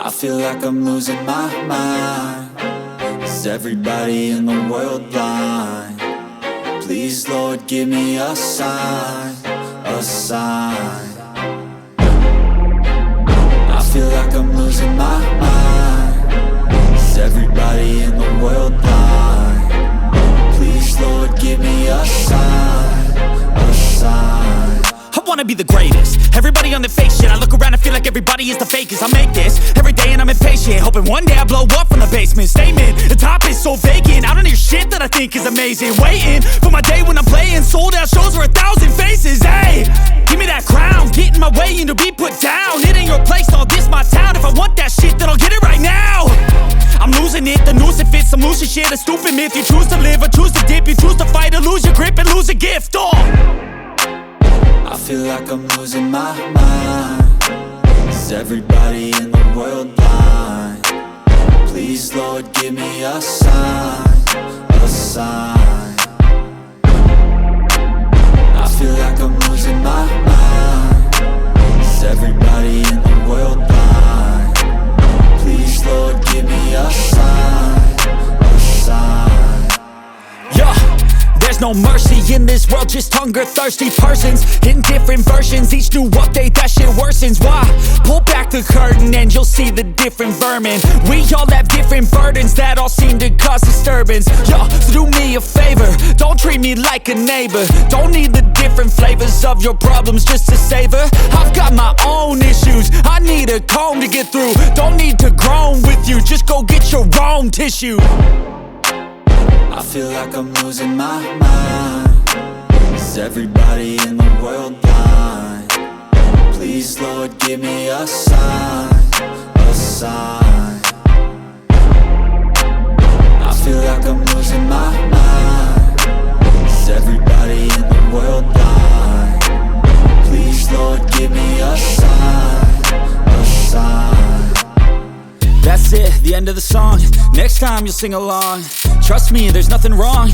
I feel like I'm losing my mind. Is everybody in the world blind? Please, Lord, give me a sign, a sign. I feel like I'm losing my mind. Is everybody in the world blind? Please, Lord, give me a sign, a sign. I wanna be the greatest. Everybody on the fake shit. I look around and feel like everybody is the fakest. I make this every day and I'm impatient, hoping one day I blow up from the basement. Statement, the top is so vacant. I don't hear shit that I think is amazing. Waiting for my day when I'm playing sold out shows for 1,000 faces. Hey, give me that crown, get in my way and to be put down. It ain't your place, all this my town. If I want that shit, then I'll get it right now. I'm losing it, the noose it fits. I'm losing shit, a stupid myth. You choose to live or choose to dip. You choose to fight or lose your grip and lose a gift. I feel like I'm losing my mind. Is everybody in the world blind? Please, Lord, give me a sign, a sign. I feel like I'm losing my mind. Is everybody in the world blind? Please, Lord, give me a sign, a sign. Yeah. There's no mercy in this world, just hunger-thirsty persons in different versions. Each new update, that shit worsens. Why? Pull back the curtain and you'll see the different vermin. We all have different burdens that all seem to cause disturbance. Yo, so do me a favor, don't treat me like a neighbor. Don't need the different flavors of your problems just to savor. I've got my own issues, I need a comb to get through. Don't need to groan with you, just go get your own tissue. I feel like I'm losing my mind. Is everybody in the world blind? Please, Lord, give me a sign, a sign. I feel like I'm losing my mind. Is everybody in the world blind? Please, Lord, give me a sign, a sign. That's it, the end of the song. Next time you'll sing along. Trust me, there's nothing wrong